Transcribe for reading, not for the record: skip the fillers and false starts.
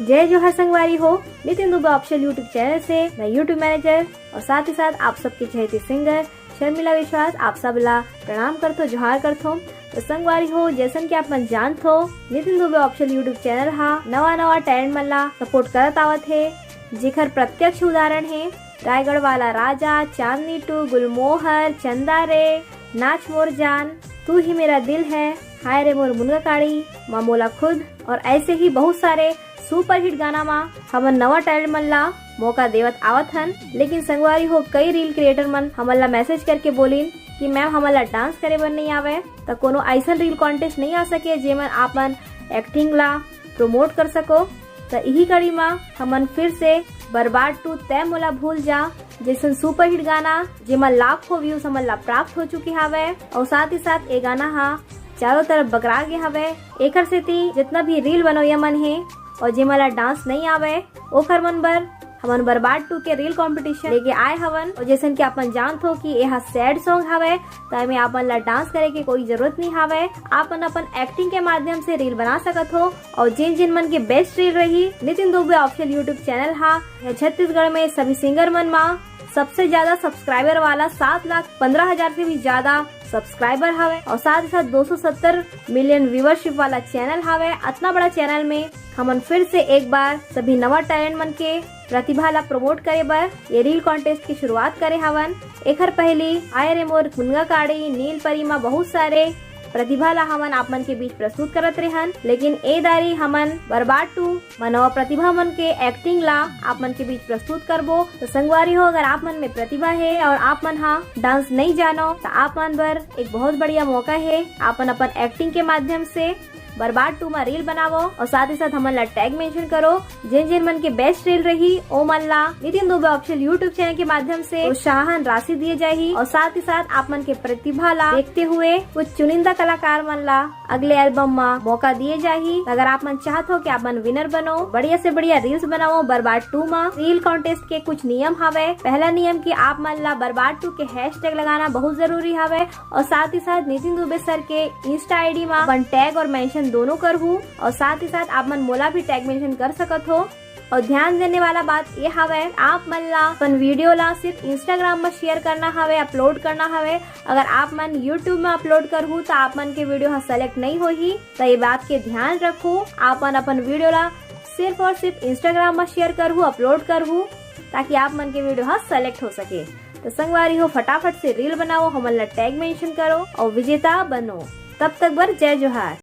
जय जोहार संगवारी हो। Nitin Dubey official YouTube channel से मैं यूट्यूब मैनेजर और साथ ही साथ आप सबके चहेती सिंगर शर्मिला विश्वास आप सब ला प्रणाम करथो, जोहार करथो। तो संगवारी हो, जैसन कि आप मन जानत हो, Nitin Dubey official YouTube channel हा नवा टैलेंट मन ला सपोर्ट करत आवत है, जेकर प्रत्यक्ष उदाहरण है रायगढ़ वाला राजा, चांदनी टू, गुलमोहर, चंदा रे, नाच मोर जान, तू ही मेरा दिल है, हाय रे मोर मुनगा काड़ी, मामोला खुद और ऐसे ही बहुत सारे सुपर हिट गाना मा हमन नवा टैलेंट मन ला मौका देवत आवत हन। लेकिन संगवारी हो, कई रील क्रिएटर मन हमन ला मैसेज करके बोलिन कि मैम हमन ला डांस करे बर नहीं आवे, तो कोनो ऐसा रील कॉन्टेस्ट नहीं आ सके जेमन आपन एक्टिंग ला प्रमोट कर सको। तो यही कड़ी मा हमन फिर से बर्बाद टू तय मोला भूल जा जैसन सुपर हिट गाना जेमा लाखों व्यूज हमन ला प्राप्त हो चुके हवे और साथ ही साथ ये गाना हा चारों तरफ बकरा गए हवे। एकर सेती जितना भी रील बनोया मन है और जे मला डांस नहीं आवे ओकर मन बर हमन बर्बाद टू के रील कंपटीशन लेके आए हवन। और जैसन कि आपन जानत हो कि यह सैड सॉन्ग हवे, तो में आपन ला डांस करे के कोई जरूरत नहीं हवे। आपन अपन एक्टिंग के माध्यम से रील बना सकत हो और जिन जिन मन के बेस्ट रील रही Nitin Dubey official YouTube channel हा छत्तीसगढ़ में सभी सिंगर मन मा सबसे ज्यादा सब्सक्राइबर वाला 7,15,000 से भी ज्यादा सब्सक्राइबर हवे और साथ ही साथ 270 मिलियन व्यूवरशिप वाला चैनल हवे। इतना बड़ा चैनल में हमन फिर से एक बार सभी नवा टैलेंट मन के प्रतिभा ला प्रमोट करे बर ये रील कॉन्टेस्ट की शुरुआत करे हवन। एकर पहली आय रे मोर मुनगा काड़ी, नील परी मा बहुत सारे प्रतिभा ला हमन आप मन के बीच प्रस्तुत करत रहन। लेकिन ए दारी हमन बर्बाद टू मनवा प्रतिभा मन के एक्टिंग ला आप मन के बीच प्रस्तुत करबो। तो संगवारी हो, अगर आप मन में प्रतिभा है और आप मन हा डांस नहीं जानो तो आप मन बर एक बहुत बढ़िया मौका है। आपन अपन एक्टिंग के माध्यम से बर्बाद टू में रील बनावो और साथ ही साथ हमन ला टैग मेंशन करो। जिन जिन मन के बेस्ट रील रही ओ मन ला Nitin Dubey official YouTube channel के माध्यम से प्रोत्साहन राशि दिए जाही और साथ ही साथ आप मन के प्रतिभा ला देखते हुए कुछ चुनिंदा कलाकार मन ला अगले एल्बम में मौका दिए जाही। अगर आप मन चाहत हो कि आप मन विनर बनो, बढ़िया से बढ़िया रील्स बनाओ बर्बाद टू में। रील कॉन्टेस्ट के कुछ नियम हवे। पहला नियम की आप मन ला बर्बाद टू के हैशटैग लगाना बहुत जरूरी हवे और साथ ही साथ नितिन दुबे सर के इंस्टा आईडी में अपन टैग और मेंशन दोनों करहूँ और साथ ही साथ आप मन मोला भी टैग मेंशन कर सकत हो। और ध्यान देने वाला बात ये हवे, आप मन ला अपन वीडियो ला सिर्फ इंस्टाग्राम में शेयर करना हवे, अपलोड करना हवे। अगर आप मन यूट्यूब में अपलोड करहूँ तो आप मन के वीडियो सेलेक्ट नहीं होही। तो ये बात के ध्यान रखो, आप मन अपन वीडियो ला सिर्फ और सिर्फ इंस्टाग्राम में शेयर करहूँ, अपलोड करहूँ, ताकि आप मन के वीडियो सेलेक्ट हो सके। तो संगवारी हो, फटाफट से रील बनाओ, हमन ला टैग मेंशन करो और विजेता बनो। तब तक बर जय जोहार।